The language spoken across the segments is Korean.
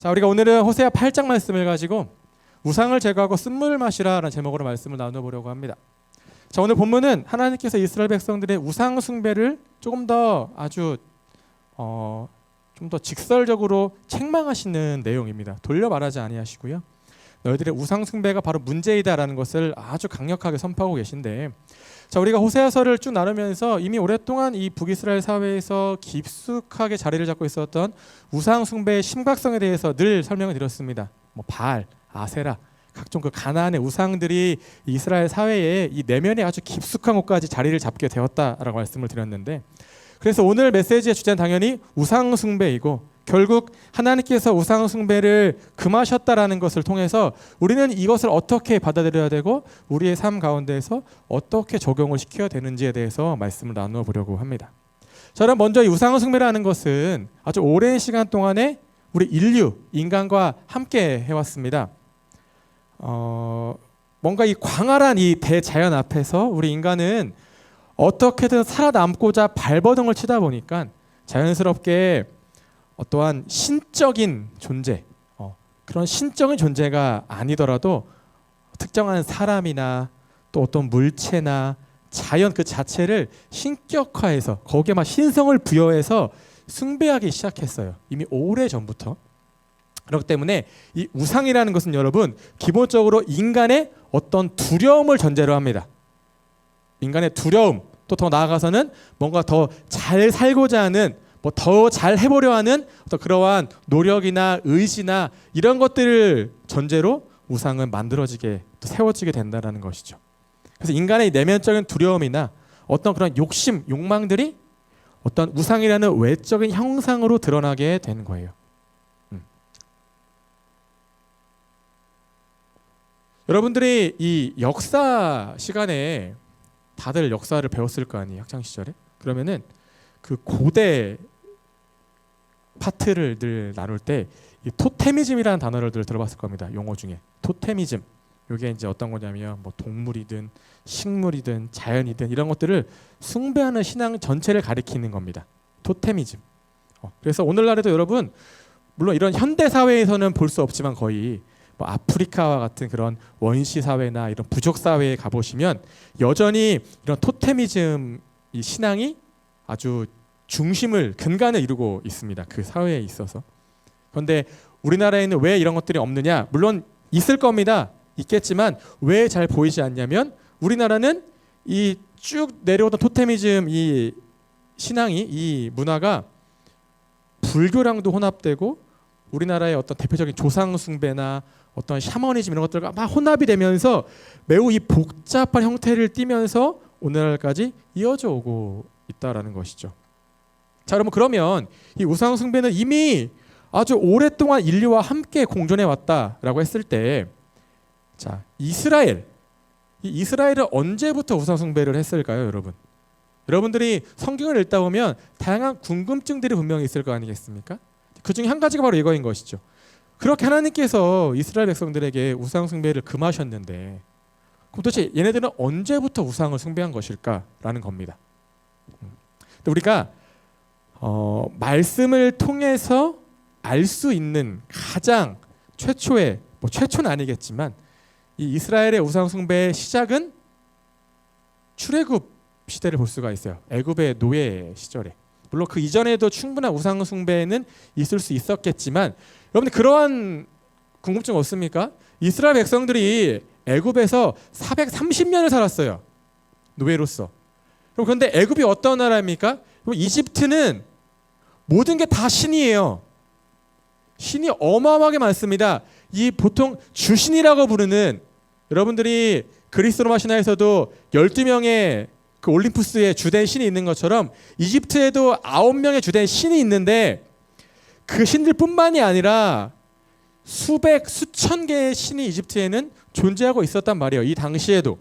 자, 우리가 오늘은 호세아 8장 말씀을 가지고 우상을 제거하고 쓴물을 마시라 라는 제목으로 말씀을 나눠보려고 합니다. 자, 오늘 본문은 하나님께서 이스라엘 백성들의 우상 숭배를 조금 더 아주 좀 더 직설적으로 책망하시는 내용입니다. 돌려 말하지 아니하시고요. 너희들의 우상 숭배가 바로 문제이다라는 것을 아주 강력하게 선포하고 계신데, 자, 우리가 호세아서를 쭉 나누면서 이미 오랫동안 이 북이스라엘 사회에서 깊숙하게 자리를 잡고 있었던 우상 숭배의 심각성에 대해서 늘 설명을 드렸습니다. 뭐 바알, 아세라, 각종 그 가나안의 우상들이 이스라엘 사회에 이 내면에 아주 깊숙한 곳까지 자리를 잡게 되었다라고 말씀을 드렸는데, 그래서 오늘 메시지의 주제는 당연히 우상 숭배이고, 결국 하나님께서 우상 숭배를 금하셨다라는 것을 통해서 우리는 이것을 어떻게 받아들여야 되고 우리의 삶 가운데에서 어떻게 적용을 시켜야 되는지에 대해서 말씀을 나누어 보려고 합니다. 자, 그럼 먼저 이 우상 숭배라는 것은 아주 오랜 시간 동안에 우리 인간과 함께 해왔습니다. 뭔가 이 광활한 이 대자연 앞에서 우리 인간은 어떻게든 살아남고자 발버둥을 치다 보니까 자연스럽게 어떠한 신적인 존재, 그런 신적인 존재가 아니더라도 특정한 사람이나 또 어떤 물체나 자연 그 자체를 신격화해서 거기에 막 신성을 부여해서 숭배하기 시작했어요. 이미 오래 전부터. 그렇기 때문에 이 우상이라는 것은 여러분 기본적으로 인간의 어떤 두려움을 전제로 합니다. 인간의 두려움, 또 더 나아가서는 뭔가 더 잘 살고자 하는, 뭐 더 잘 해보려 하는 어떤 그러한 노력이나 의지나 이런 것들을 전제로 우상은 만들어지게, 또 세워지게 된다는 것이죠. 그래서 인간의 내면적인 두려움이나 어떤 그런 욕심, 욕망들이 어떤 우상이라는 외적인 형상으로 드러나게 되는 거예요. 여러분들이 이 역사 시간에 다들 역사를 배웠을 거 아니에요, 학창 시절에? 그러면은 그 고대 파트를 늘 나눌 때 이 토테미즘이라는 단어를 늘 들어봤을 겁니다. 용어 중에 토테미즘. 이게 이제 어떤 거냐면 뭐 동물이든 식물이든 자연이든 이런 것들을 숭배하는 신앙 전체를 가리키는 겁니다. 토테미즘. 그래서 오늘날에도 여러분 물론 이런 현대 사회에서는 볼 수 없지만 거의 뭐 아프리카와 같은 그런 원시 사회나 이런 부족 사회에 가보시면 여전히 이런 토테미즘 이 신앙이 아주 중심을 근간을 이루고 있습니다. 그 사회에 있어서. 그런데 우리나라에는 왜 이런 것들이 없느냐? 물론 있을 겁니다. 있겠지만 왜 잘 보이지 않냐면 우리나라는 이 쭉 내려오던 토테미즘 이 신앙이, 이 문화가 불교랑도 혼합되고 우리나라의 어떤 대표적인 조상 숭배나 어떤 샤머니즘 이런 것들과 막 혼합이 되면서 매우 이 복잡한 형태를 띠면서 오늘날까지 이어져 오고 있다라는 것이죠. 자, 여러분 그러면 이 우상 숭배는 이미 아주 오랫동안 인류와 함께 공존해 왔다라고 했을 때, 자, 이스라엘은 언제부터 우상 숭배를 했을까요, 여러분? 여러분들이 성경을 읽다 보면 다양한 궁금증들이 분명히 있을 거 아니겠습니까? 그 중에 한 가지가 바로 이거인 것이죠. 그렇게 하나님께서 이스라엘 백성들에게 우상 숭배를 금하셨는데 그럼 도대체 얘네들은 언제부터 우상을 숭배한 것일까라는 겁니다. 근데 우리가 말씀을 통해서 알 수 있는 가장 최초의, 뭐 최초는 아니겠지만 이 이스라엘의 우상 숭배의 시작은 출애굽 시대를 볼 수가 있어요. 애굽의 노예 시절에. 물론 그 이전에도 충분한 우상 숭배는 있을 수 있었겠지만 여러분들 그러한 궁금증 없습니까? 이스라엘 백성들이 애굽에서 430년을 살았어요. 노예로서. 그런데 애굽이 어떤 나라입니까? 이집트는 모든 게 다 신이에요. 신이 어마어마하게 많습니다. 이 보통 주신이라고 부르는, 여러분들이 그리스 로마 신화에서도 12명의 그 올림푸스에 주된 신이 있는 것처럼 이집트에도 9명의 주된 신이 있는데 그 신들뿐만이 아니라 수천 개의 신이 이집트에는 존재하고 있었단 말이에요. 이 당시에도.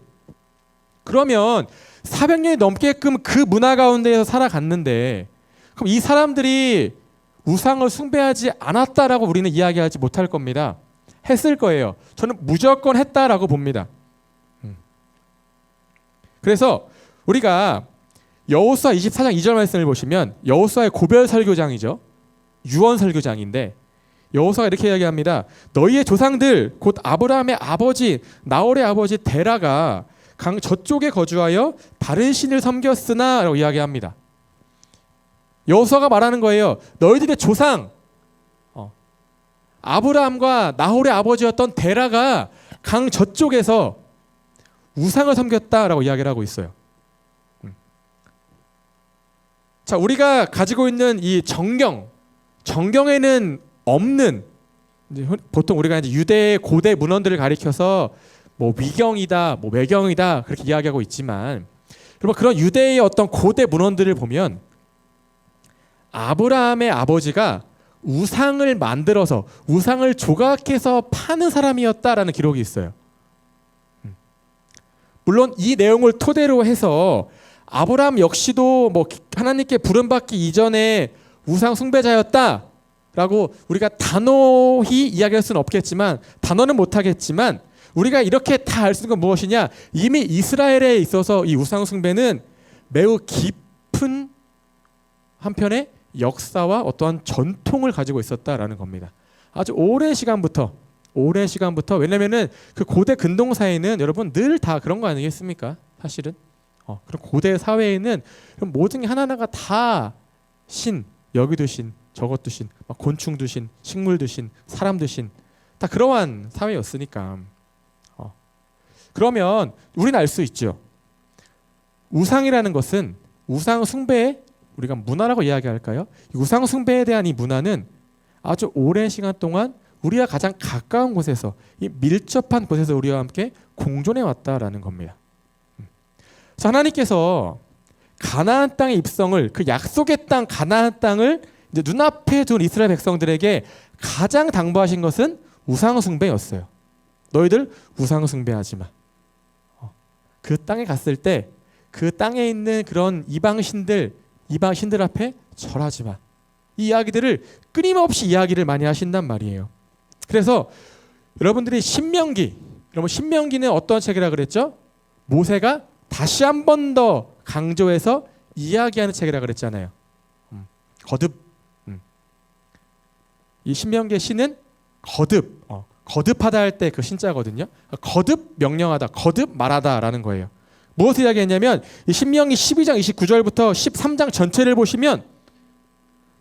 그러면 400년이 넘게끔 그 문화 가운데에서 살아갔는데 그럼 이 사람들이 우상을 숭배하지 않았다라고 우리는 이야기하지 못할 겁니다. 했을 거예요. 저는 무조건 했다라고 봅니다. 그래서 우리가 여호수아 24장 2절 말씀을 보시면 여호수아의 고별 설교장이죠. 유언 설교장인데 여호수아가 이렇게 이야기합니다. 너희의 조상들 곧 아브라함의 아버지 나홀의 아버지 데라가 강 저쪽에 거주하여 다른 신을 섬겼으나 라고 이야기합니다. 여호수아가 말하는 거예요. 너희들의 조상 아브라함과 나홀의 아버지였던 데라가 강 저쪽에서 우상을 섬겼다라고 이야기를 하고 있어요. 자, 우리가 가지고 있는 이 정경에는 없는, 보통 우리가 이제 유대의 고대 문헌들을 가리켜서 뭐 위경이다, 뭐 외경이다 그렇게 이야기하고 있지만, 여러분 그런 유대의 어떤 고대 문헌들을 보면 아브라함의 아버지가 우상을 만들어서 우상을 조각해서 파는 사람이었다라는 기록이 있어요. 물론 이 내용을 토대로 해서 아브라함 역시도 뭐 하나님께 부름받기 이전에 우상 숭배자였다라고 우리가 단호히 이야기할 수는 없겠지만, 단어는 못하겠지만 우리가 이렇게 다 알 수 있는 건 무엇이냐? 이미 이스라엘에 있어서 이 우상 숭배는 매우 깊은 한편의 역사와 어떠한 전통을 가지고 있었다라는 겁니다. 아주 오랜 시간부터 왜냐면은 그 고대 근동사에는 여러분 늘 다 그런 거 아니겠습니까? 사실은 그럼 고대 사회에는 모든 게 하나하나가 다 신, 여기도 신, 저것도 신, 막 곤충도 신, 식물도 신, 사람도 신, 다 그러한 사회였으니까. 그러면 우리는 알 수 있죠. 우상이라는 것은 우상 숭배의 우리가 문화라고 이야기할까요? 우상 숭배에 대한 이 문화는 아주 오랜 시간 동안 우리가 가장 가까운 곳에서, 이 밀접한 곳에서 우리와 함께 공존해 왔다라는 겁니다. 자, 하나님께서 가나안 땅의 입성을, 그 약속의 땅 가나안 땅을 이제 눈앞에 둔 이스라엘 백성들에게 가장 당부하신 것은 우상 숭배였어요. 너희들 우상 숭배하지 마. 그 땅에 갔을 때 그 땅에 있는 그런 이방신들 앞에 절하지 마. 이 이야기들을 끊임없이 이야기를 많이 하신단 말이에요. 그래서 여러분들이 신명기는 어떤 책이라 그랬죠? 모세가 다시 한 번 더 강조해서 이야기하는 책이라 그랬잖아요. 거듭. 이 신명기의 신은 거듭하다 할 때 그 신자거든요. 거듭 명령하다, 거듭 말하다라는 거예요. 무엇을 이야기했냐면 이 신명기 12장 29절부터 13장 전체를 보시면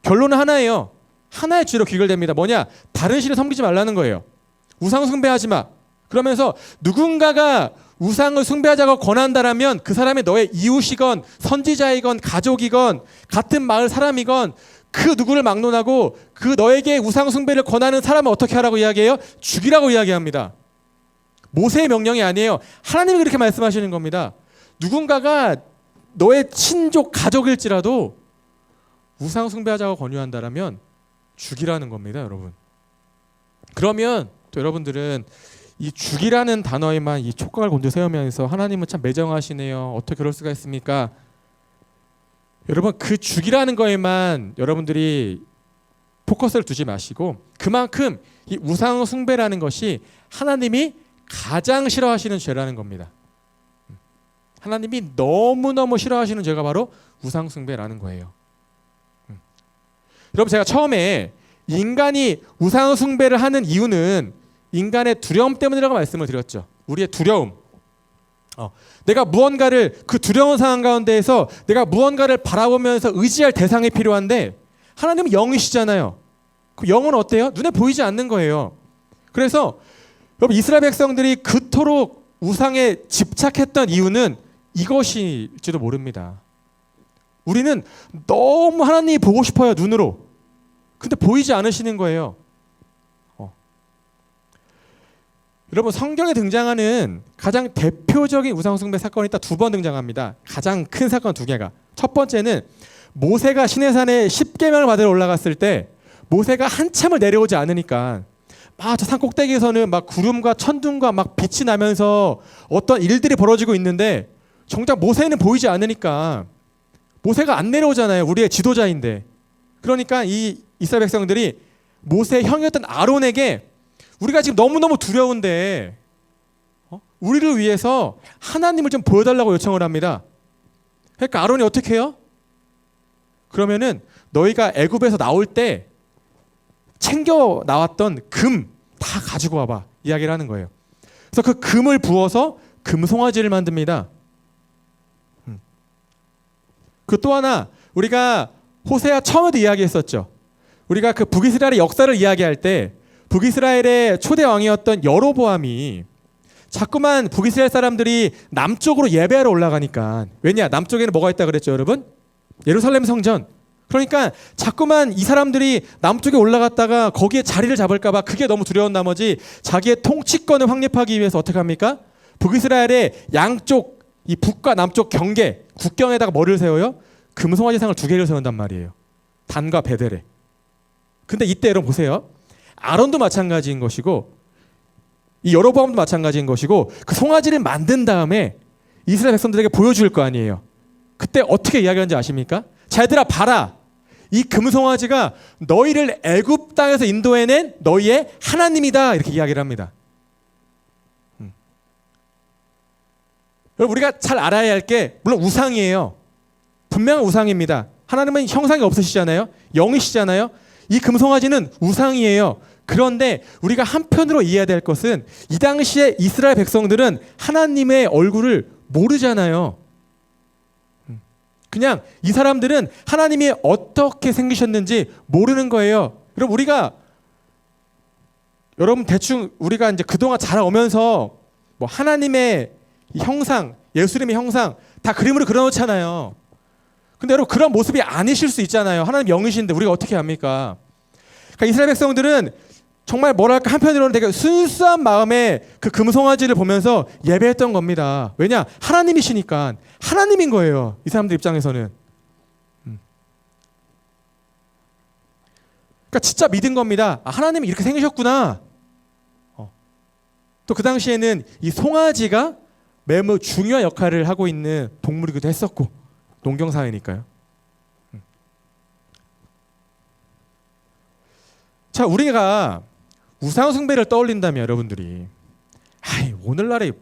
결론은 하나예요. 하나의 주로 귀결됩니다. 뭐냐? 다른 신을 섬기지 말라는 거예요. 우상 숭배하지 마. 그러면서 누군가가 우상을 숭배하자고 권한다라면 그 사람이 너의 이웃이건 선지자이건 가족이건 같은 마을 사람이건 그 누구를 막론하고 그 너에게 우상 숭배를 권하는 사람은 어떻게 하라고 이야기해요? 죽이라고 이야기합니다. 모세의 명령이 아니에요. 하나님이 그렇게 말씀하시는 겁니다. 누군가가 너의 친족 가족일지라도 우상 숭배하자고 권유한다라면 죽이라는 겁니다, 여러분. 그러면 또 여러분들은 이 죽이라는 단어에만 이 촉각을 곤두 세우면서 하나님은 참 매정하시네요. 어떻게 그럴 수가 있습니까? 여러분, 그 죽이라는 거에만 여러분들이 포커스를 두지 마시고 그만큼 이 우상 숭배라는 것이 하나님이 가장 싫어하시는 죄라는 겁니다. 하나님이 너무너무 싫어하시는 죄가 바로 우상 숭배라는 거예요. 여러분, 제가 처음에 인간이 우상 숭배를 하는 이유는 인간의 두려움 때문이라고 말씀을 드렸죠. 우리의 두려움. 내가 무언가를, 그 두려운 상황 가운데에서 내가 무언가를 바라보면서 의지할 대상이 필요한데 하나님은 영이시잖아요. 그 영은 어때요? 눈에 보이지 않는 거예요. 그래서 여러분, 이스라엘 백성들이 그토록 우상에 집착했던 이유는 이것일지도 모릅니다. 우리는 너무 하나님이 보고 싶어요, 눈으로. 근데 보이지 않으시는 거예요. 여러분, 성경에 등장하는 가장 대표적인 우상숭배 사건이 딱 두 번 등장합니다. 가장 큰 사건 두 개가. 첫 번째는 모세가 시내산에 10계명을 받으러 올라갔을 때 모세가 한참을 내려오지 않으니까 막 저 산 꼭대기에서는 막 구름과 천둥과 막 빛이 나면서 어떤 일들이 벌어지고 있는데 정작 모세는 보이지 않으니까 모세가 안 내려오잖아요. 우리의 지도자인데. 그러니까 이 이스라엘 백성들이 모세의 형이었던 아론에게 우리가 지금 너무너무 두려운데 우리를 위해서 하나님을 좀 보여달라고 요청을 합니다. 그러니까 아론이 어떻게 해요? 그러면은 너희가 애굽에서 나올 때 챙겨 나왔던 금 다 가지고 와봐 이야기를 하는 거예요. 그래서 그 금을 부어서 금송아지를 만듭니다. 그 또 하나 우리가 호세아 처음에도 이야기했었죠. 우리가 그 북이스라엘의 역사를 이야기할 때 북이스라엘의 초대 왕이었던 여로보암이 자꾸만 북이스라엘 사람들이 남쪽으로 예배하러 올라가니까, 왜냐 남쪽에는 뭐가 있다 그랬죠 여러분? 예루살렘 성전. 그러니까 자꾸만 이 사람들이 남쪽에 올라갔다가 거기에 자리를 잡을까 봐 그게 너무 두려운 나머지 자기의 통치권을 확립하기 위해서 어떻게 합니까? 북이스라엘의 양쪽 이 북과 남쪽 경계 국경에다가 뭐를 세워요? 금송아지상을 2개를 세운단 말이에요. 단과 베델에. 근데 이때 여러분 보세요. 아론도 마찬가지인 것이고 이 여로보암도 마찬가지인 것이고 그 송아지를 만든 다음에 이스라엘 백성들에게 보여줄 거 아니에요. 그때 어떻게 이야기하는지 아십니까? 자, 얘들아 봐라. 이 금송아지가 너희를 애굽 땅에서 인도해낸 너희의 하나님이다. 이렇게 이야기를 합니다. 여러분 우리가 잘 알아야 할 게 물론 우상이에요. 분명한 우상입니다. 하나님은 형상이 없으시잖아요. 영이시잖아요. 이 금송아지는 우상이에요. 그런데 우리가 한편으로 이해해야 될 것은 이 당시에 이스라엘 백성들은 하나님의 얼굴을 모르잖아요. 그냥 이 사람들은 하나님이 어떻게 생기셨는지 모르는 거예요. 여러분 대충 우리가 이제 그동안 자라오면서 뭐 하나님의 형상, 예수님의 형상 다 그림으로 그려놓잖아요. 근데 여러분 그런 모습이 아니실 수 있잖아요. 하나님 영이신데 우리가 어떻게 합니까? 그러니까 이스라엘 백성들은 정말 뭐랄까 한편으로는 되게 순수한 마음에 그 금송아지를 보면서 예배했던 겁니다. 왜냐? 하나님이시니까. 하나님인 거예요. 이 사람들 입장에서는. 그러니까 진짜 믿은 겁니다. 아, 하나님이 이렇게 생기셨구나. 또 그 당시에는 이 송아지가 매우 중요한 역할을 하고 있는 동물이기도 했었고 농경사회니까요. 자, 우리가 우상 숭배를 떠올린다면 여러분들이 오늘날에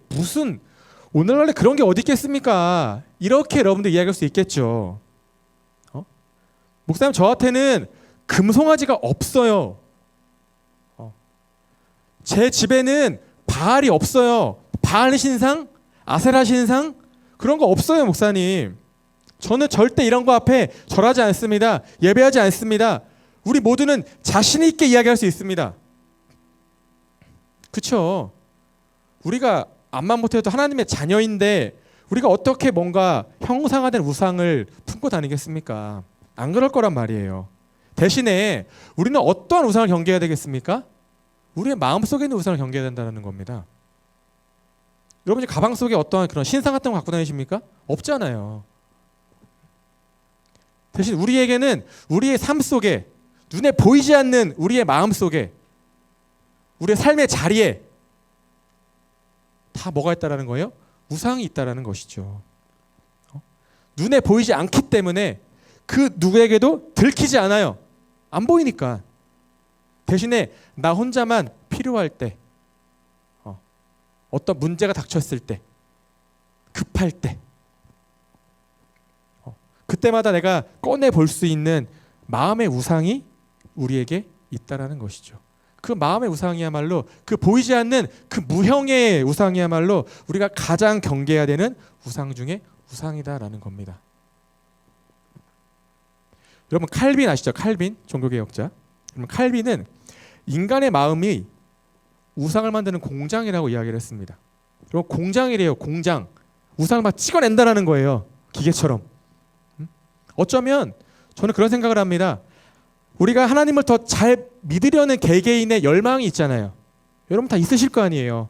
그런 게 어디 있겠습니까? 이렇게 여러분들 이야기할 수 있겠죠. 목사님 저한테는 금송아지가 없어요. 제 집에는 바알이 없어요. 바알 신상, 아세라 신상 그런 거 없어요, 목사님. 저는 절대 이런 거 앞에 절하지 않습니다. 예배하지 않습니다. 우리 모두는 자신 있게 이야기할 수 있습니다. 그렇죠? 우리가 암만 못해도 하나님의 자녀인데 우리가 어떻게 뭔가 형상화된 우상을 품고 다니겠습니까? 안 그럴 거란 말이에요. 대신에 우리는 어떠한 우상을 경계해야 되겠습니까? 우리의 마음속에 있는 우상을 경계해야 된다는 겁니다. 여러분이 가방 속에 어떠한 그런 신상 같은 거 갖고 다니십니까? 없잖아요. 대신 우리에게는 우리의 삶 속에 눈에 보이지 않는 우리의 마음 속에 우리의 삶의 자리에 다 뭐가 있다라는 거예요? 우상이 있다라는 것이죠. 눈에 보이지 않기 때문에 그 누구에게도 들키지 않아요. 안 보이니까. 대신에 나 혼자만 필요할 때, 어떤 문제가 닥쳤을 때, 급할 때, 그때마다 내가 꺼내 볼 수 있는 마음의 우상이 우리에게 있다라는 것이죠. 그 마음의 우상이야말로 그 보이지 않는 그 무형의 우상이야말로 우리가 가장 경계해야 되는 우상 중에 우상이다라는 겁니다. 여러분 칼빈 아시죠? 칼빈 종교개혁자. 칼빈은 인간의 마음이 우상을 만드는 공장이라고 이야기를 했습니다. 그리고 공장이래요. 공장. 우상을 막 찍어낸다라는 거예요. 기계처럼. 어쩌면 저는 그런 생각을 합니다. 우리가 하나님을 더 잘 믿으려는 개개인의 열망이 있잖아요. 여러분 다 있으실 거 아니에요.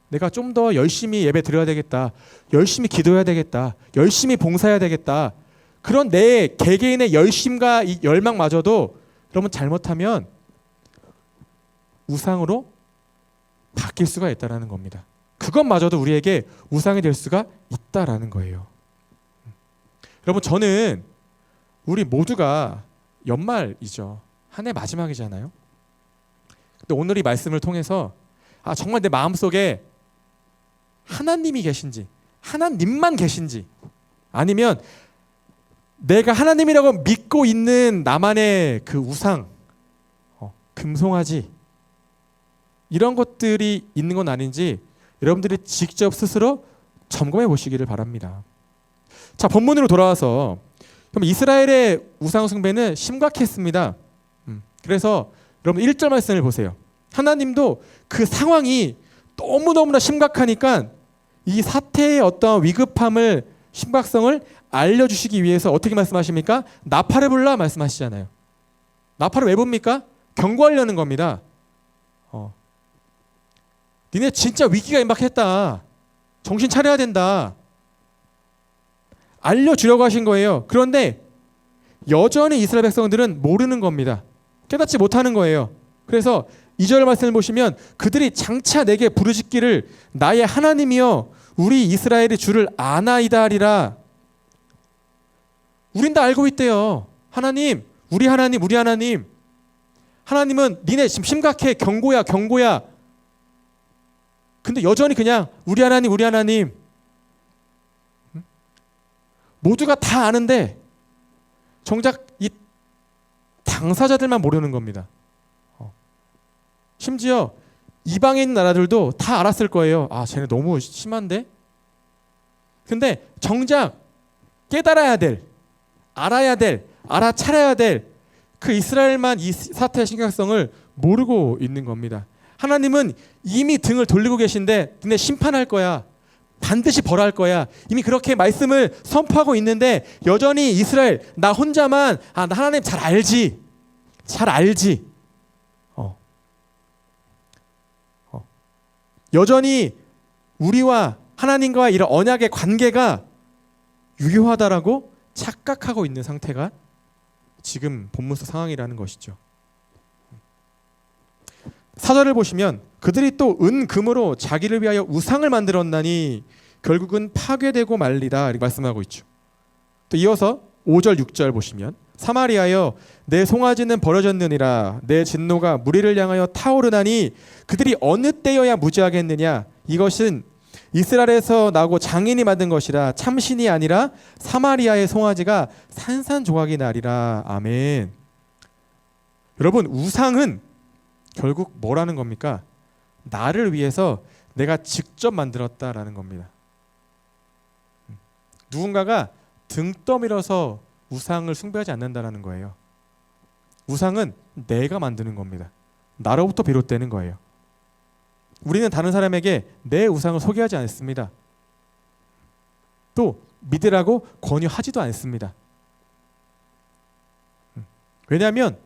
내가 좀 더 열심히 예배 드려야 되겠다. 열심히 기도해야 되겠다. 열심히 봉사해야 되겠다. 그런 내 개개인의 열심과 이 열망마저도 여러분 잘못하면 우상으로 바뀔 수가 있다는 겁니다. 그것마저도 우리에게 우상이 될 수가 있다라는 거예요. 여러분 저는 우리 모두가 연말이죠. 한 해 마지막이잖아요. 근데 오늘 이 말씀을 통해서 정말 내 마음속에 하나님이 계신지 하나님만 계신지 아니면 내가 하나님이라고 믿고 있는 나만의 그 우상 금송아지 이런 것들이 있는 건 아닌지 여러분들이 직접 스스로 점검해 보시기를 바랍니다. 자, 본문으로 돌아와서 그럼 이스라엘의 우상 숭배는 심각했습니다. 그래서 여러분 1절 말씀을 보세요. 하나님도 그 상황이 너무너무나 심각하니까 이 사태의 어떤 위급함을 심각성을 알려주시기 위해서 어떻게 말씀하십니까? 나팔을 불라 말씀하시잖아요. 나팔을 왜 붑니까? 경고하려는 겁니다. 니네 진짜 위기가 임박했다. 정신 차려야 된다. 알려주려고 하신 거예요. 그런데 여전히 이스라엘 백성들은 모르는 겁니다. 깨닫지 못하는 거예요. 그래서 2절 말씀을 보시면 그들이 장차 내게 부르짖기를 나의 하나님이여 우리 이스라엘의 주를 아나이다 하리라. 우린 다 알고 있대요. 하나님, 우리 하나님, 우리 하나님. 하나님은 니네 지금 심각해. 경고야, 경고야. 근데 여전히 그냥 우리 하나님, 우리 하나님. 모두가 다 아는데 정작 이 당사자들만 모르는 겁니다. 심지어 이방에 있는 나라들도 다 알았을 거예요. 아, 쟤네 너무 심한데? 근데 정작 깨달아야 될, 알아야 될, 알아차려야 될 그 이스라엘만 이 사태의 심각성을 모르고 있는 겁니다. 하나님은 이미 등을 돌리고 계신데 니네 심판할 거야. 반드시 벌할 거야. 이미 그렇게 말씀을 선포하고 있는데 여전히 이스라엘 나 혼자만 나 하나님 잘 알지. 잘 알지. 여전히 우리와 하나님과 이런 언약의 관계가 유효하다라고 착각하고 있는 상태가 지금 본문서 상황이라는 것이죠. 4절을 보시면 그들이 또 은금으로 자기를 위하여 우상을 만들었나니 결국은 파괴되고 말리다 이렇게 말씀하고 있죠. 또 이어서 5절 6절 보시면 사마리아여 내 송아지는 버려졌느니라 내 진노가 무리를 향하여 타오르나니 그들이 어느 때여야 무지하겠느냐 이것은 이스라엘에서 나고 장인이 만든 것이라 참신이 아니라 사마리아의 송아지가 산산조각이 나리라. 아멘. 여러분 우상은 결국 뭐라는 겁니까? 나를 위해서 내가 직접 만들었다라는 겁니다. 누군가가 등 떠밀어서 우상을 숭배하지 않는다라는 거예요. 우상은 내가 만드는 겁니다. 나로부터 비롯되는 거예요. 우리는 다른 사람에게 내 우상을 소개하지 않습니다. 또 믿으라고 권유하지도 않습니다. 왜냐하면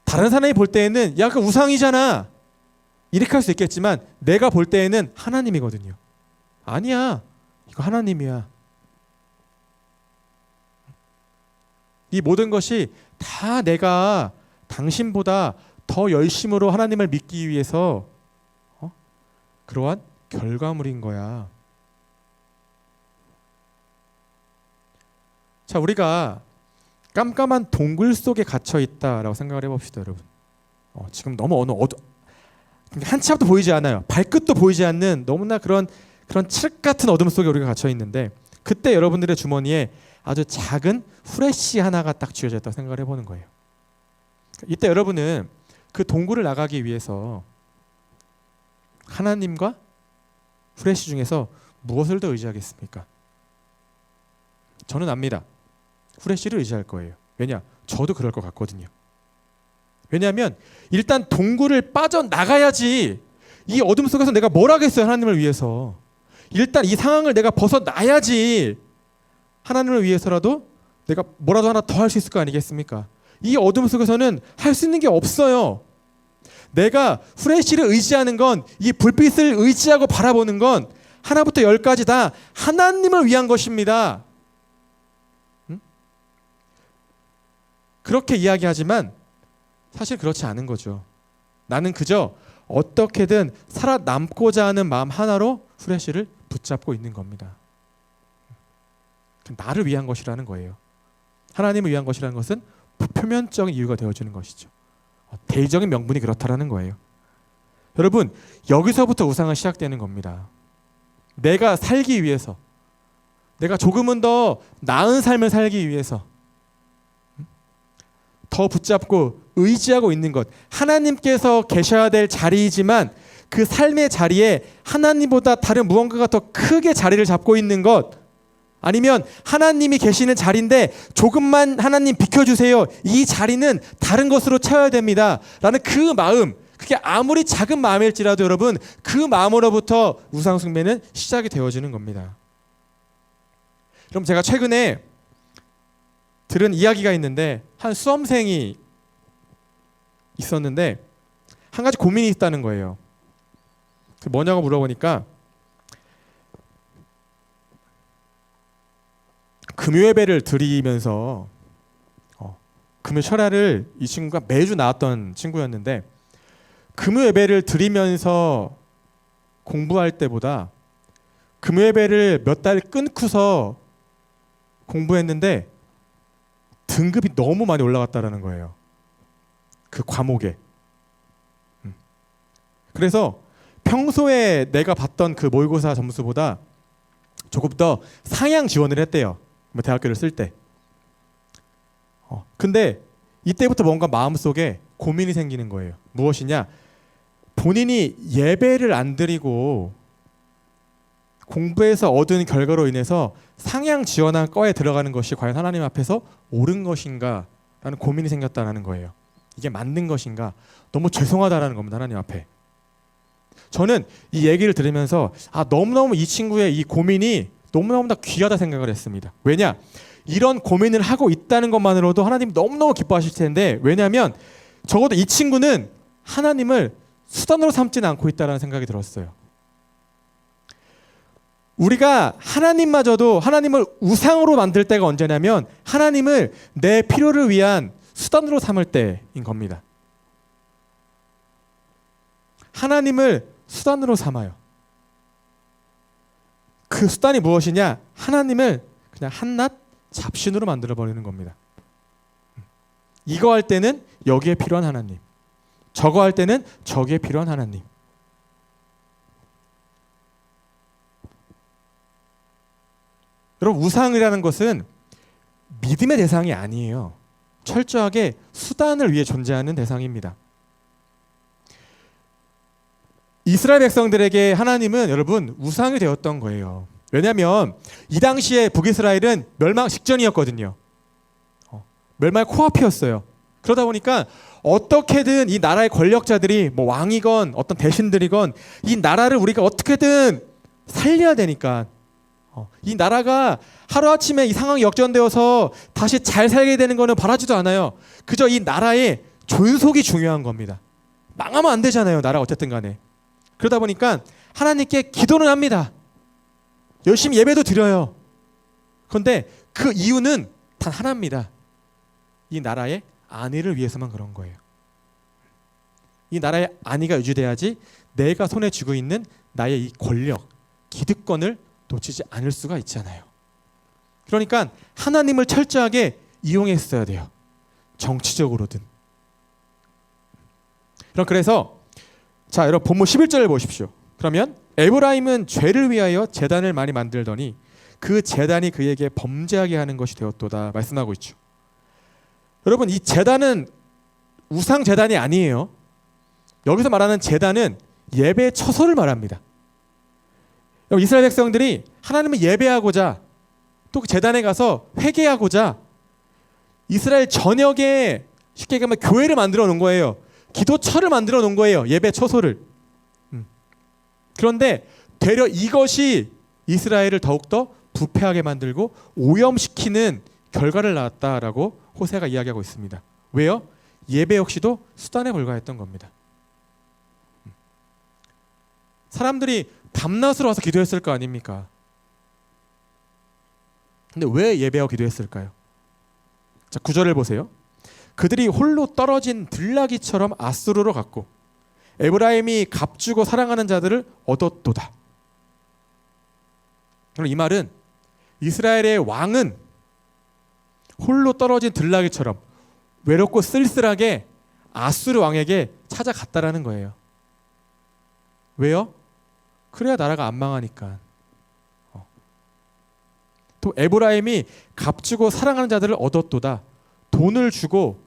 다른 사람이 볼 때에는 야, 그 우상이잖아 이렇게 할 수 있겠지만 내가 볼 때에는 하나님이거든요. 아니야, 이거 하나님이야. 이 모든 것이 다 내가 당신보다 더 열심으로 하나님을 믿기 위해서 그러한 결과물인 거야. 자, 우리가 깜깜한 동굴 속에 갇혀 있다라고 생각을 해봅시다, 여러분. 지금 너무 한치 앞도 보이지 않아요. 발끝도 보이지 않는 너무나 그런 칠흑 같은 어둠 속에 우리가 갇혀 있는데 그때 여러분들의 주머니에 아주 작은 후레쉬 하나가 딱 쥐어져 있다고 생각을 해보는 거예요. 이때 여러분은 그 동굴을 나가기 위해서 하나님과 후레쉬 중에서 무엇을 더 의지하겠습니까? 저는 압니다. 후레쉬를 의지할 거예요. 왜냐? 저도 그럴 것 같거든요. 왜냐하면 일단 동굴을 빠져나가야지 이 어둠 속에서 내가 뭘 하겠어요, 하나님을 위해서. 일단 이 상황을 내가 벗어나야지 하나님을 위해서라도 내가 뭐라도 하나 더 할 수 있을 거 아니겠습니까? 이 어둠 속에서는 할 수 있는 게 없어요. 내가 후레쉬를 의지하는 건, 이 불빛을 의지하고 바라보는 건 하나부터 열까지 다 하나님을 위한 것입니다. 그렇게 이야기하지만 사실 그렇지 않은 거죠. 나는 그저 어떻게든 살아남고자 하는 마음 하나로 후레쉬를 붙잡고 있는 겁니다. 나를 위한 것이라는 거예요. 하나님을 위한 것이라는 것은 표면적인 이유가 되어주는 것이죠. 대의적인 명분이 그렇다라는 거예요. 여러분, 여기서부터 우상은 시작되는 겁니다. 내가 살기 위해서, 내가 조금은 더 나은 삶을 살기 위해서 더 붙잡고 의지하고 있는 것, 하나님께서 계셔야 될 자리이지만 그 삶의 자리에 하나님보다 다른 무언가가 더 크게 자리를 잡고 있는 것, 아니면 하나님이 계시는 자리인데 조금만 하나님 비켜주세요, 이 자리는 다른 것으로 채워야 됩니다 라는 그 마음, 그게 아무리 작은 마음일지라도 여러분, 그 마음으로부터 우상 숭배는 시작이 되어지는 겁니다. 그럼 제가 최근에 들은 이야기가 있는데, 한 수험생이 있었는데 한 가지 고민이 있다는 거예요. 뭐냐고 물어보니까 금요예배를 드리면서 금요 철야를 이 친구가 매주 나왔던 친구였는데, 금요예배를 드리면서 공부할 때보다 금요예배를 몇 달 끊고서 공부했는데 등급이 너무 많이 올라갔다라는 거예요, 그 과목에. 그래서 평소에 내가 봤던 그 모의고사 점수보다 조금 더 상향 지원을 했대요, 대학교를 쓸 때. 근데 이때부터 뭔가 마음속에 고민이 생기는 거예요. 무엇이냐? 본인이 예배를 안 드리고 공부해서 얻은 결과로 인해서 상향 지원한 과에 들어가는 것이 과연 하나님 앞에서 옳은 것인가 라는 고민이 생겼다는 거예요. 이게 맞는 것인가? 너무 죄송하다라는 겁니다, 하나님 앞에. 저는 이 얘기를 들으면서 너무너무 이 친구의 이 고민이 너무너무 다 귀하다 생각을 했습니다. 왜냐? 이런 고민을 하고 있다는 것만으로도 하나님 너무너무 기뻐하실 텐데, 왜냐하면 적어도 이 친구는 하나님을 수단으로 삼지는 않고 있다는 생각이 들었어요. 우리가 하나님마저도 하나님을 우상으로 만들 때가 언제냐면 하나님을 내 필요를 위한 수단으로 삼을 때인 겁니다. 하나님을 수단으로 삼아요. 그 수단이 무엇이냐? 하나님을 그냥 한낱 잡신으로 만들어버리는 겁니다. 이거 할 때는 여기에 필요한 하나님, 저거 할 때는 저기에 필요한 하나님. 여러분, 우상이라는 것은 믿음의 대상이 아니에요. 철저하게 수단을 위해 존재하는 대상입니다. 이스라엘 백성들에게 하나님은 여러분 우상이 되었던 거예요. 왜냐하면 이 당시에 북이스라엘은 멸망 직전이었거든요. 멸망 코앞이었어요. 그러다 보니까 어떻게든 이 나라의 권력자들이 왕이건 어떤 대신들이건 이 나라를 우리가 어떻게든 살려야 되니까, 이 나라가 하루아침에 이 상황이 역전되어서 다시 잘 살게 되는 거는 바라지도 않아요. 그저 이 나라의 존속이 중요한 겁니다. 망하면 안 되잖아요, 나라가 어쨌든 간에. 그러다 보니까 하나님께 기도는 합니다. 열심히 예배도 드려요. 그런데 그 이유는 단 하나입니다. 이 나라의 안위를 위해서만 그런 거예요. 이 나라의 안위가 유지돼야지 내가 손에 쥐고 있는 나의 이 권력, 기득권을 놓치지 않을 수가 있잖아요. 그러니까 하나님을 철저하게 이용했어야 돼요, 정치적으로든. 그래서 자, 여러분 본문 11절을 보십시오. 그러면 에브라임은 죄를 위하여 제단을 많이 만들더니 그 제단이 그에게 범죄하게 하는 것이 되었도다 말씀하고 있죠. 여러분, 이 제단은 우상 제단이 아니에요. 여기서 말하는 제단은 예배 처소를 말합니다. 이스라엘 백성들이 하나님을 예배하고자 또 그 제단에 가서 회개하고자 이스라엘 전역에 쉽게 얘기하면 교회를 만들어 놓은 거예요. 기도처를 만들어 놓은 거예요, 예배 처소를. 그런데 되려 이것이 이스라엘을 더욱더 부패하게 만들고 오염시키는 결과를 낳았다라고 호세가 이야기하고 있습니다. 왜요? 예배 역시도 수단에 불과했던 겁니다. 사람들이 밤낮으로 와서 기도했을 거 아닙니까? 근데 왜 예배하고 기도했을까요? 자, 9절을 보세요. 그들이 홀로 떨어진 들나귀처럼 아수르로 갔고 에브라임이 값주고 사랑하는 자들을 얻었도다. 이 말은 이스라엘의 왕은 홀로 떨어진 들나귀처럼 외롭고 쓸쓸하게 아수르 왕에게 찾아갔다라는 거예요. 왜요? 그래야 나라가 안 망하니까. 또 에브라임이 값주고 사랑하는 자들을 얻었도다. 돈을 주고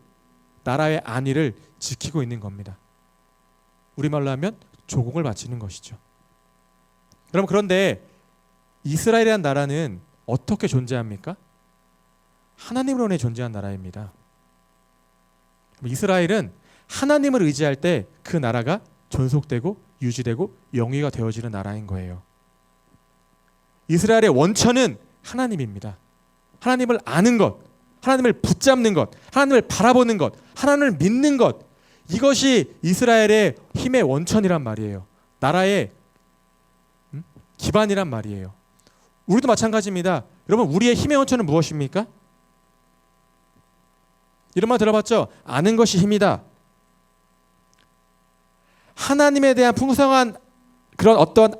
나라의 안위를 지키고 있는 겁니다. 우리말로 하면 조공을 바치는 것이죠. 여러분, 그런데 이스라엘이라는 나라는 어떻게 존재합니까? 하나님으로 인해 존재한 나라입니다. 이스라엘은 하나님을 의지할 때 그 나라가 존속되고 유지되고 영위가 되어지는 나라인 거예요. 이스라엘의 원천은 하나님입니다. 하나님을 아는 것, 하나님을 붙잡는 것, 하나님을 바라보는 것, 하나님을 믿는 것, 이것이 이스라엘의 힘의 원천이란 말이에요. 나라의 기반이란 말이에요. 우리도 마찬가지입니다. 여러분, 우리의 힘의 원천은 무엇입니까? 이런 말 들어봤죠? 아는 것이 힘이다. 하나님에 대한 풍성한 그런 어떤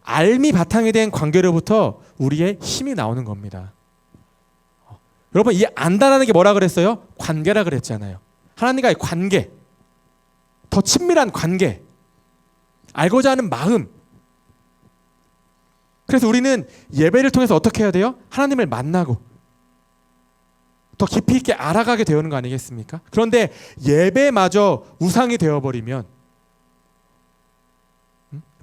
알미 바탕에 대한 관계로부터 우리의 힘이 나오는 겁니다. 여러분, 이 안다라는 게 뭐라 그랬어요? 관계라 그랬잖아요. 하나님과의 관계, 더 친밀한 관계, 알고자 하는 마음. 그래서 우리는 예배를 통해서 어떻게 해야 돼요? 하나님을 만나고 더 깊이 있게 알아가게 되는 거 아니겠습니까? 그런데 예배마저 우상이 되어버리면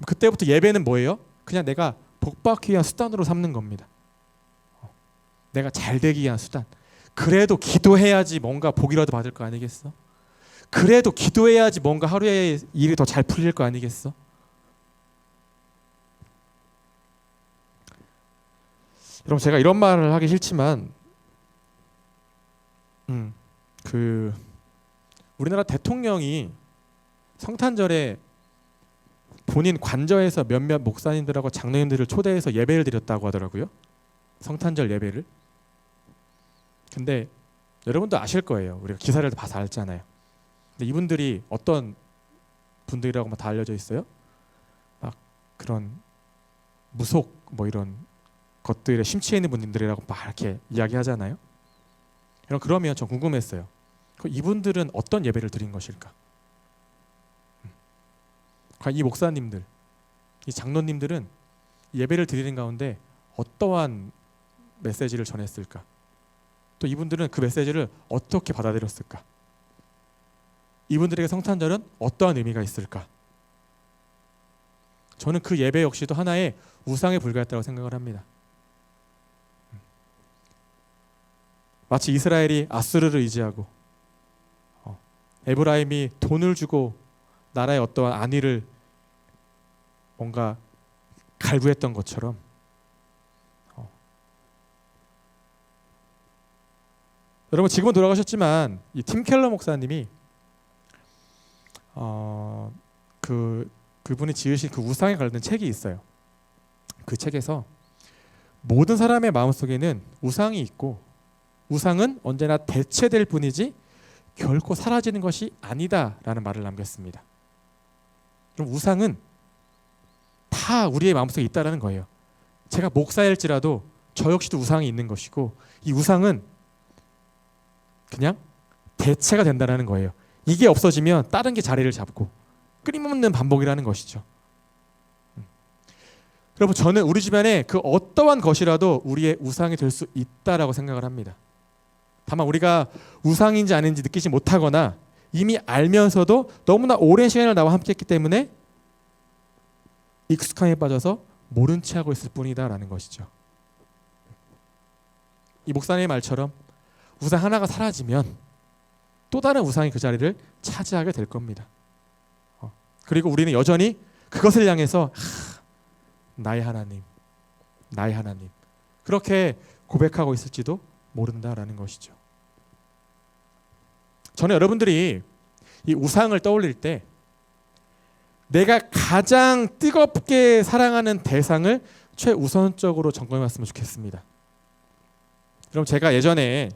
그때부터 예배는 뭐예요? 그냥 내가 복받기 위한 수단으로 삼는 겁니다. 내가 잘 되기 위한 수단. 그래도 기도해야지 뭔가 복이라도 받을 거 아니겠어? 그래도 기도해야지 뭔가 하루에 일이 더 잘 풀릴 거 아니겠어? 여러분, 제가 이런 말을 하기 싫지만 우리나라 대통령이 성탄절에 본인 관저에서 몇몇 목사님들하고 장로님들을 초대해서 예배를 드렸다고 하더라고요. 성탄절 예배를. 근데 여러분도 아실 거예요. 우리가 기사를 봐서 알잖아요. 근데 이분들이 어떤 분들이라고 다 알려져 있어요. 막 그런 무속 뭐 이런 것들에 심취해 있는 분들이라고 막 이렇게 이야기하잖아요. 그러면 저 궁금했어요. 이분들은 어떤 예배를 드린 것일까? 과연 이 목사님들, 이 장로님들은 예배를 드리는 가운데 어떠한 메시지를 전했을까? 또 이분들은 그 메시지를 어떻게 받아들였을까? 이분들에게 성탄절은 어떠한 의미가 있을까? 저는 그 예배 역시도 하나의 우상에 불과했다고 생각을 합니다. 마치 이스라엘이 아수르를 의지하고 에브라임이 돈을 주고 나라의 어떠한 안위를 뭔가 갈구했던 것처럼 여러분, 지금은 돌아가셨지만 이 팀 켈러 목사님이 그분이 지으신 그 우상에 관련된 책이 있어요. 그 책에서 모든 사람의 마음속에는 우상이 있고 우상은 언제나 대체될 뿐이지 결코 사라지는 것이 아니다라는 말을 남겼습니다. 그럼 우상은 다 우리의 마음속에 있다라는 거예요. 제가 목사일지라도 저 역시도 우상이 있는 것이고 이 우상은 그냥 대체가 된다는 거예요. 이게 없어지면 다른 게 자리를 잡고 끊임없는 반복이라는 것이죠. 여러분, 저는 우리 주변에 그 어떠한 것이라도 우리의 우상이 될 수 있다라고 생각을 합니다. 다만 우리가 우상인지 아닌지 느끼지 못하거나 이미 알면서도 너무나 오랜 시간을 나와 함께했기 때문에 익숙함에 빠져서 모른 채 하고 있을 뿐이다라는 것이죠. 이 목사님의 말처럼 우상 하나가 사라지면 또 다른 우상이 그 자리를 차지하게 될 겁니다. 그리고 우리는 여전히 그것을 향해서 나의 하나님, 나의 하나님 그렇게 고백하고 있을지도 모른다라는 것이죠. 저는 여러분들이 이 우상을 떠올릴 때 내가 가장 뜨겁게 사랑하는 대상을 최우선적으로 점검해 봤으면 좋겠습니다. 그럼 제가 예전에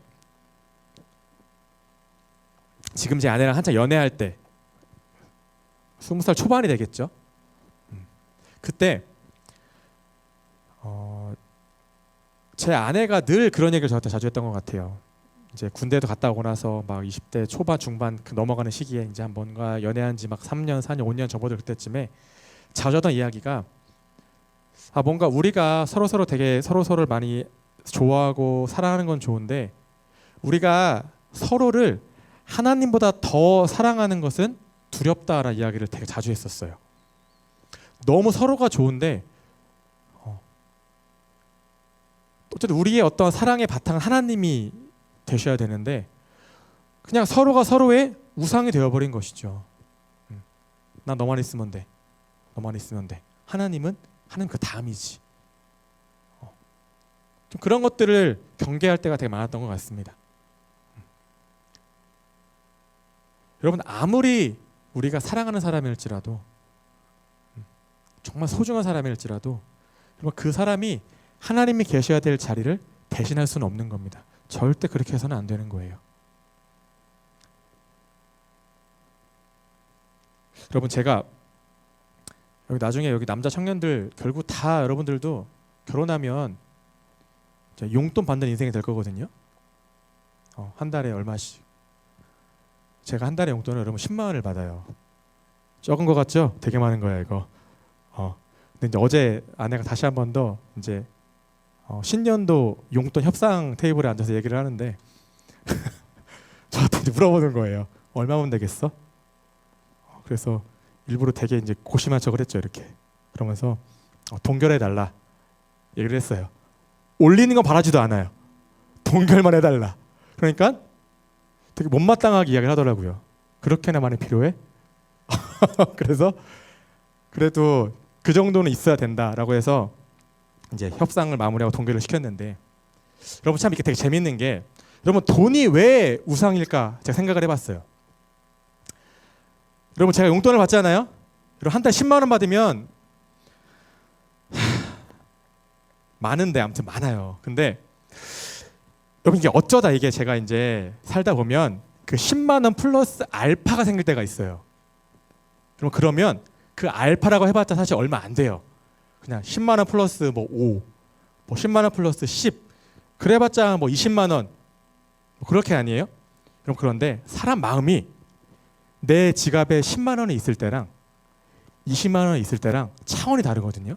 지금 제 아내랑 한참 연애할 때 20살 초반이 되겠죠. 그때 제 아내가 늘 그런 얘기를 저한테 자주 했던 것 같아요. 이제 군대도 갔다 오고 나서 막 20대 초반 중반 그 넘어가는 시기에 이제 한 번가 연애한 지 막 3년, 4년, 5년 접어들 그때쯤에 자주 하던 이야기가 뭔가 우리가 서로 되게 서로를 많이 좋아하고 사랑하는 건 좋은데 우리가 서로를 하나님보다 더 사랑하는 것은 두렵다라는 이야기를 되게 자주 했었어요. 너무 서로가 좋은데 어쨌든 우리의 어떤 사랑의 바탕은 하나님이 되셔야 되는데 그냥 서로가 서로의 우상이 되어버린 것이죠. 난 너만 있으면 돼. 너만 있으면 돼. 하나님은 그 다음이지. 좀 그런 것들을 경계할 때가 되게 많았던 것 같습니다. 여러분 아무리 우리가 사랑하는 사람일지라도 정말 소중한 사람일지라도 그 사람이 하나님이 계셔야 될 자리를 대신할 수는 없는 겁니다. 절대 그렇게 해서는 안 되는 거예요. 여러분 제가 나중에 여기 남자 청년들 결국 다 여러분들도 결혼하면 용돈 받는 인생이 될 거거든요. 한 달에 얼마씩. 제가 한 달에 용돈을 여러분 10만 원을 받아요. 적은 거 같죠? 되게 많은 거야 이거. 근데 이제 어제 아내가 다시 한 번 더 이제 신년도 용돈 협상 테이블에 앉아서 얘기를 하는데 저한테 이제 물어보는 거예요. 얼마면 되겠어? 그래서 일부러 되게 이제 고심한 척을 했죠 이렇게. 그러면서 동결해 달라 얘기를 했어요. 올리는 건 바라지도 않아요. 동결만 해달라. 그러니까 되게 못마땅하게 이야기를 하더라고요. 그렇게나 많이 필요해? 그래서 그래도 그 정도는 있어야 된다라고 해서 이제 협상을 마무리하고 동결을 시켰는데 여러분 참 이게 되게 재밌는 게 여러분 돈이 왜 우상일까 제가 생각을 해봤어요. 여러분 제가 용돈을 받잖아요. 여러분 한 달 10만 원 받으면 많은데 아무튼 많아요. 근데 여러분 이게 어쩌다 이게 제가 이제 살다 보면 그 10만 원 플러스 알파가 생길 때가 있어요. 그러면 그 알파라고 해봤자 사실 얼마 안 돼요. 그냥 10만 원 플러스 뭐 5, 뭐 10만 원 플러스 10, 그래봤자 뭐 20만 원, 뭐 그렇게 아니에요? 그럼 그런데 사람 마음이 내 지갑에 10만 원이 있을 때랑 20만 원이 있을 때랑 차원이 다르거든요.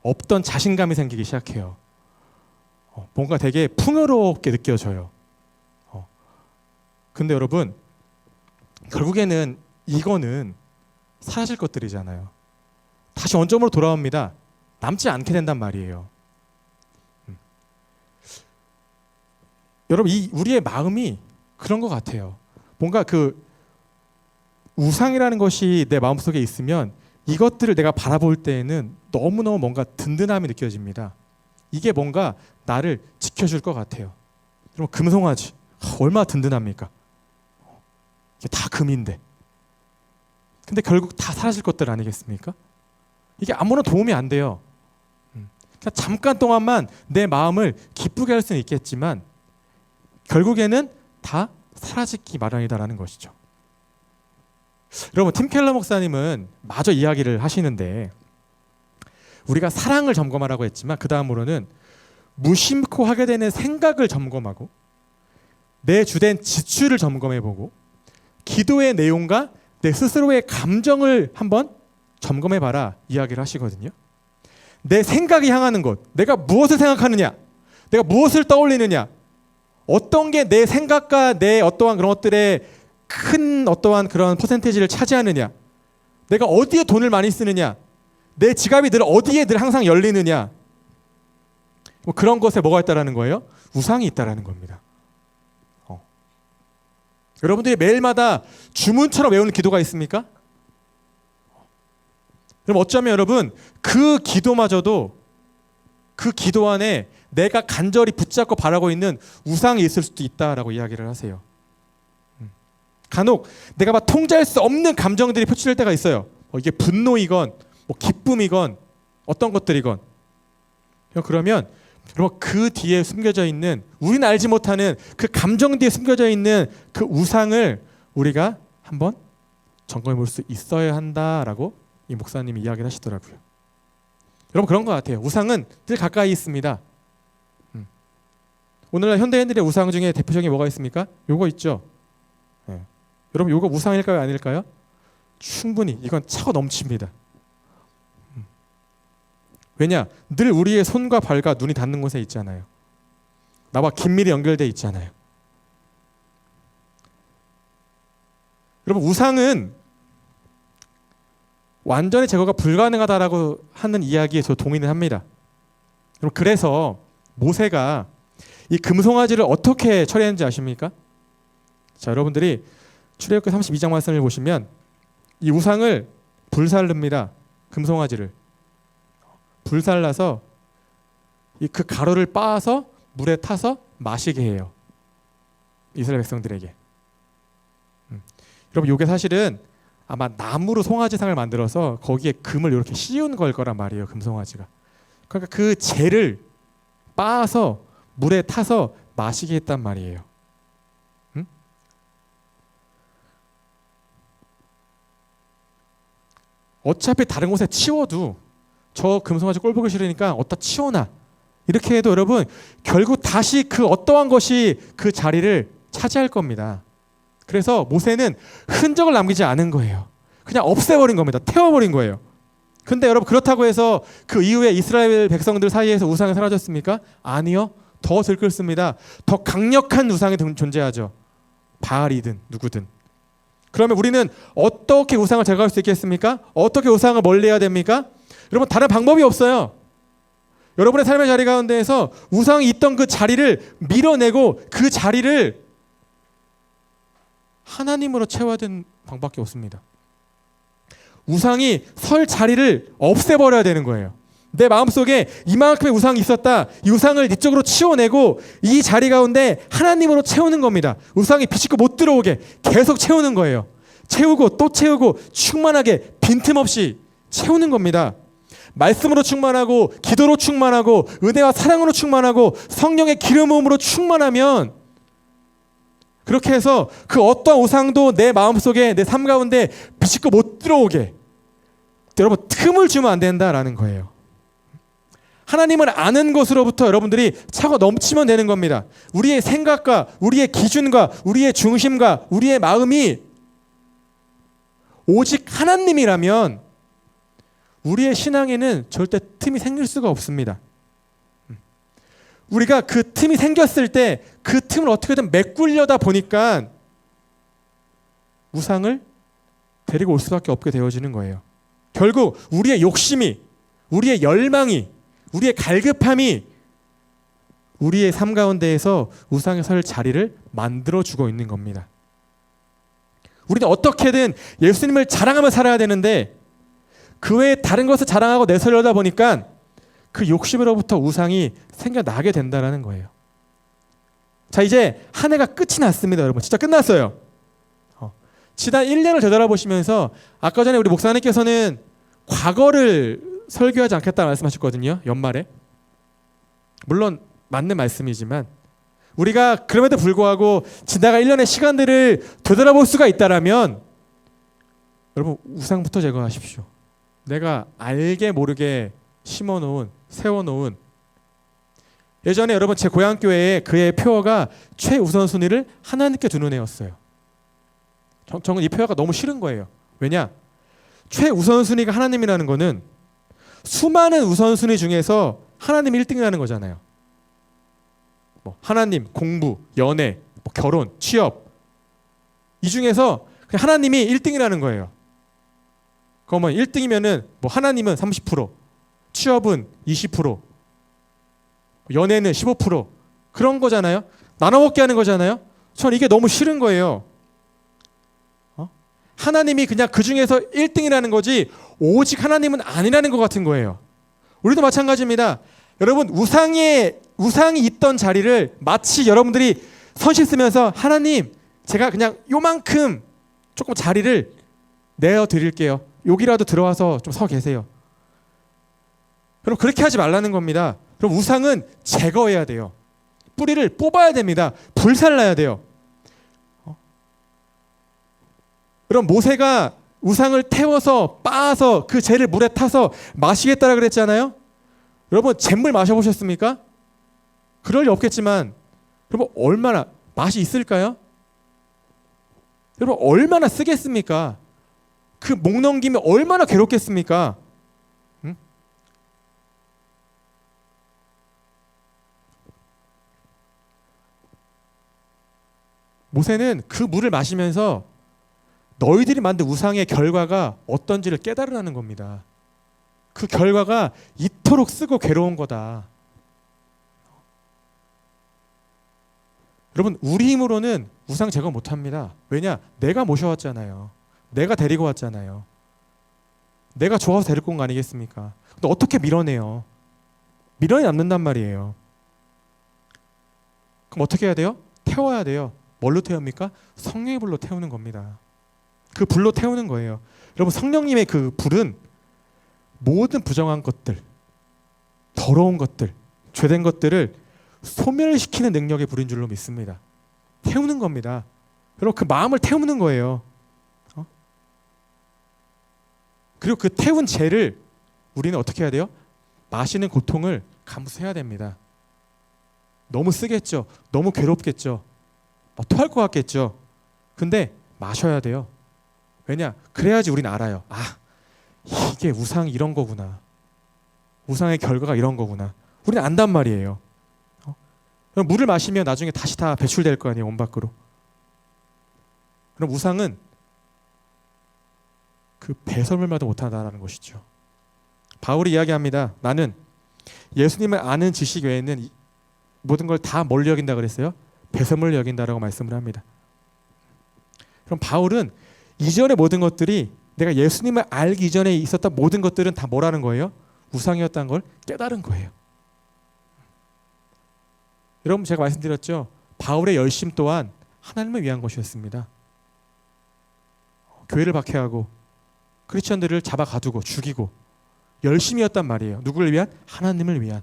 없던 자신감이 생기기 시작해요. 뭔가 되게 풍요롭게 느껴져요. 근데 여러분 결국에는 이거는 사라질 것들이잖아요. 다시 원점으로 돌아옵니다. 남지 않게 된단 말이에요. 여러분 우리의 마음이 그런 것 같아요. 뭔가 그 우상이라는 것이 내 마음속에 있으면 이것들을 내가 바라볼 때에는 너무너무 뭔가 든든함이 느껴집니다. 이게 뭔가 나를 지켜줄 것 같아요. 여러분 금송아지 얼마나 든든합니까? 이게 다 금인데. 근데 결국 다 사라질 것들 아니겠습니까? 이게 아무런 도움이 안 돼요. 그러니까 잠깐 동안만 내 마음을 기쁘게 할 수는 있겠지만 결국에는 다 사라지기 마련이다라는 것이죠. 여러분 팀 켈러 목사님은 마저 이야기를 하시는데 우리가 사랑을 점검하라고 했지만 그 다음으로는 무심코 하게 되는 생각을 점검하고 내 주된 지출을 점검해보고 기도의 내용과 내 스스로의 감정을 한번 점검해봐라 이야기를 하시거든요. 내 생각이 향하는 곳, 내가 무엇을 생각하느냐, 내가 무엇을 떠올리느냐, 어떤 게 내 생각과 내 어떠한 그런 것들의 큰 어떠한 그런 퍼센테이지를 차지하느냐, 내가 어디에 돈을 많이 쓰느냐, 내 지갑이 늘 어디에 늘 항상 열리느냐, 뭐 그런 것에 뭐가 있다라는 거예요? 우상이 있다라는 겁니다. 여러분들이 매일마다 주문처럼 외우는 기도가 있습니까? 그럼 어쩌면 여러분 그 기도마저도 그 기도 안에 내가 간절히 붙잡고 바라고 있는 우상이 있을 수도 있다라고 이야기를 하세요. 간혹 내가 막 통제할 수 없는 감정들이 표출될 때가 있어요. 이게 분노이건 뭐 기쁨이건 어떤 것들이건. 그러면 여러분 그 뒤에 숨겨져 있는 우리는 알지 못하는 그 감정 뒤에 숨겨져 있는 그 우상을 우리가 한번 점검해 볼 수 있어야 한다라고 이 목사님이 이야기를 하시더라고요. 여러분 그런 것 같아요. 우상은 늘 가까이 있습니다. 오늘날 현대인들의 우상 중에 대표적인 뭐가 있습니까? 요거 있죠. 네. 여러분 요거 우상일까요? 아닐까요? 충분히 이건 차고 넘칩니다. 왜냐? 늘 우리의 손과 발과 눈이 닿는 곳에 있잖아요. 나와 긴밀히 연결되어 있잖아요. 여러분, 우상은 완전히 제거가 불가능하다라고 하는 이야기에 저 동의는 합니다. 그래서 모세가 이 금송아지를 어떻게 처리했는지 아십니까? 자, 여러분들이 출애굽기 32장 말씀을 보시면 이 우상을 불살릅니다. 금송아지를 불살라서 그 가루를 빻아서 물에 타서 마시게 해요. 이스라엘 백성들에게. 여러분, 이게 사실은 아마 나무로 송아지상을 만들어서 거기에 금을 이렇게 씌운 걸 거란 말이에요. 금송아지가. 그러니까 그 재를 빻아서 물에 타서 마시게 했단 말이에요. 응? 어차피 다른 곳에 치워도 저 금송아지 꼴 보기 싫으니까 어디다 치워놔. 이렇게 해도 여러분 결국 다시 그 어떠한 것이 그 자리를 차지할 겁니다. 그래서 모세는 흔적을 남기지 않은 거예요. 그냥 없애버린 겁니다. 태워버린 거예요. 근데 여러분, 그렇다고 해서 그 이후에 이스라엘 백성들 사이에서 우상이 사라졌습니까? 아니요. 더 들끓습니다. 더 강력한 우상이 존재하죠. 바알이든 누구든. 그러면 우리는 어떻게 우상을 제거할 수 있겠습니까? 어떻게 우상을 멀리해야 됩니까? 여러분, 다른 방법이 없어요. 여러분의 삶의 자리 가운데에서 우상이 있던 그 자리를 밀어내고 그 자리를 하나님으로 채워야 되는 방법밖에 없습니다. 우상이 설 자리를 없애버려야 되는 거예요. 내 마음속에 이만큼의 우상이 있었다. 이 우상을 이쪽으로 치워내고 이 자리 가운데 하나님으로 채우는 겁니다. 우상이 비집고 못 들어오게 계속 채우는 거예요. 채우고 또 채우고 충만하게 빈틈없이 채우는 겁니다. 말씀으로 충만하고 기도로 충만하고 은혜와 사랑으로 충만하고 성령의 기름 부음으로 충만하면, 그렇게 해서 그 어떠한 우상도 내 마음속에 내 삶 가운데 비집고 못 들어오게 여러분 틈을 주면 안 된다라는 거예요. 하나님을 아는 것으로부터 여러분들이 차고 넘치면 되는 겁니다. 우리의 생각과 우리의 기준과 우리의 중심과 우리의 마음이 오직 하나님이라면 우리의 신앙에는 절대 틈이 생길 수가 없습니다. 우리가 그 틈이 생겼을 때 그 틈을 어떻게든 메꾸려다 보니까 우상을 데리고 올 수밖에 없게 되어지는 거예요. 결국 우리의 욕심이, 우리의 열망이, 우리의 갈급함이 우리의 삶 가운데에서 우상에 설 자리를 만들어주고 있는 겁니다. 우리는 어떻게든 예수님을 자랑하며 살아야 되는데 그 외에 다른 것을 자랑하고 내세우려다 보니까 그 욕심으로부터 우상이 생겨나게 된다는 거예요. 자, 이제 한 해가 끝이 났습니다. 여러분, 진짜 끝났어요. 지난 1년을 되돌아보시면서 아까 전에 우리 목사님께서는 과거를 설교하지 않겠다 말씀하셨거든요. 연말에. 물론 맞는 말씀이지만 우리가 그럼에도 불구하고 지나간 1년의 시간들을 되돌아볼 수가 있다라면 여러분, 우상부터 제거하십시오. 내가 알게 모르게 심어놓은, 세워놓은, 예전에 여러분 제 고향교회에 그의 표어가 최우선순위를 하나님께 두는 애였어요. 저는 이 표어가 너무 싫은 거예요. 왜냐? 최우선순위가 하나님이라는 거는 수많은 우선순위 중에서 하나님 1등이라는 거잖아요. 뭐 하나님, 공부, 연애, 뭐 결혼, 취업, 이 중에서 그냥 하나님이 1등이라는 거예요. 그러면 1등이면은 뭐 하나님은 30%, 취업은 20%, 연애는 15%, 그런 거잖아요. 나눠먹게 하는 거잖아요. 전 이게 너무 싫은 거예요. 하나님이 그냥 그 중에서 1등이라는 거지 오직 하나님은 아니라는 것 같은 거예요. 우리도 마찬가지입니다. 여러분, 우상이 있던 자리를 마치 여러분들이 선실 쓰면서 하나님, 제가 그냥 요만큼 조금 자리를 내어 드릴게요. 여기라도 들어와서 좀 서 계세요. 여러분, 그렇게 하지 말라는 겁니다. 그럼 우상은 제거해야 돼요. 뿌리를 뽑아야 됩니다. 불살라야 돼요. 그럼 모세가 우상을 태워서 빻아서 그 재를 물에 타서 마시겠다라 그랬잖아요. 여러분, 잿물 마셔보셨습니까? 그럴 리 없겠지만 여러분, 얼마나 맛이 있을까요? 여러분, 얼마나 쓰겠습니까? 그 목 넘기면 얼마나 괴롭겠습니까? 응? 모세는 그 물을 마시면서 너희들이 만든 우상의 결과가 어떤지를 깨달으라는 겁니다. 그 결과가 이토록 쓰고 괴로운 거다. 여러분, 우리 힘으로는 우상 제거 못합니다. 왜냐? 내가 모셔왔잖아요. 내가 데리고 왔잖아요. 내가 좋아서 데리고 온 거 아니겠습니까? 근데 어떻게 밀어내요? 밀어내 남는단 말이에요. 그럼 어떻게 해야 돼요? 태워야 돼요. 뭘로 태웁니까? 성령의 불로 태우는 겁니다. 그 불로 태우는 거예요. 여러분, 성령님의 그 불은 모든 부정한 것들, 더러운 것들, 죄된 것들을 소멸시키는 능력의 불인 줄로 믿습니다. 태우는 겁니다. 여러분, 그 마음을 태우는 거예요. 그리고 그 태운 죄를 우리는 어떻게 해야 돼요? 마시는 고통을 감수해야 됩니다. 너무 쓰겠죠. 너무 괴롭겠죠. 토할 것 같겠죠. 근데 마셔야 돼요. 왜냐? 그래야지 우리는 알아요. 아, 이게 우상이 이런 거구나. 우상의 결과가 이런 거구나. 우리는 안단 말이에요. 그럼 물을 마시면 나중에 다시 다 배출될 거 아니에요, 온 밖으로. 그럼 우상은 그 배설물마도 못한다는 것이죠. 바울이 이야기합니다. 나는 예수님을 아는 지식 외에는 모든 걸 다 뭘 여긴다 그랬어요? 배설물을 여긴다라고 말씀을 합니다. 그럼 바울은 이전의 모든 것들이, 내가 예수님을 알기 이전에 있었던 모든 것들은 다 뭐라는 거예요? 우상이었다는 걸 깨달은 거예요. 여러분, 제가 말씀드렸죠. 바울의 열심 또한 하나님을 위한 것이었습니다. 교회를 박해하고 크리스천들을 잡아 가두고 죽이고 열심이었단 말이에요. 누구를 위한? 하나님을 위한.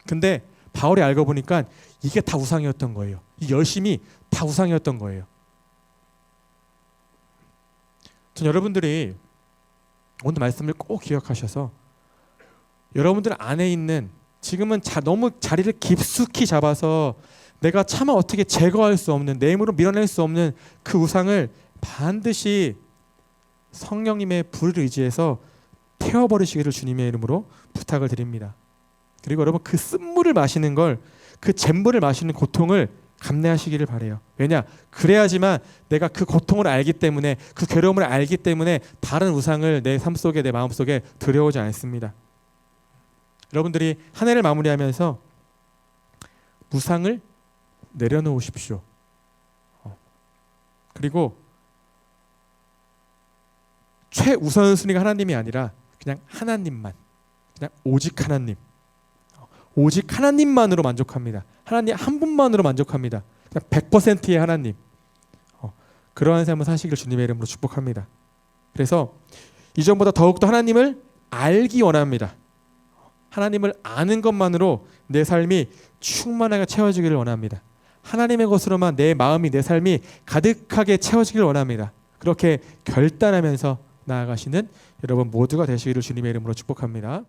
근데 바울이 알고 보니까 이게 다 우상이었던 거예요. 이 열심이 다 우상이었던 거예요. 전 여러분들이 오늘 말씀을 꼭 기억하셔서 여러분들 안에 있는, 지금은 너무 자리를 깊숙이 잡아서 내가 차마 어떻게 제거할 수 없는, 내 힘으로 밀어낼 수 없는 그 우상을 반드시 성령님의 불을 의지해서 태워버리시기를 주님의 이름으로 부탁을 드립니다. 그리고 여러분, 그 쓴물을 마시는 걸, 그 잿물을 마시는 고통을 감내하시기를 바래요. 왜냐? 그래야지만 내가 그 고통을 알기 때문에, 그 괴로움을 알기 때문에 다른 우상을 내 삶 속에, 내 마음 속에 들여오지 않습니다. 여러분들이 한 해를 마무리하면서 우상을 내려놓으십시오. 그리고 최우선순위가 하나님이 아니라 그냥 하나님만, 그냥 오직 하나님, 오직 하나님만으로 만족합니다. 하나님 한 분만으로 만족합니다. 그냥 100%의 하나님. 그러한 삶을 사시기를 주님의 이름으로 축복합니다. 그래서 이전보다 더욱더 하나님을 알기 원합니다. 하나님을 아는 것만으로 내 삶이 충만하게 채워지기를 원합니다. 하나님의 것으로만 내 마음이, 내 삶이 가득하게 채워지기를 원합니다. 그렇게 결단하면서 나아가시는 여러분 모두가 되시기를 주님의 이름으로 축복합니다.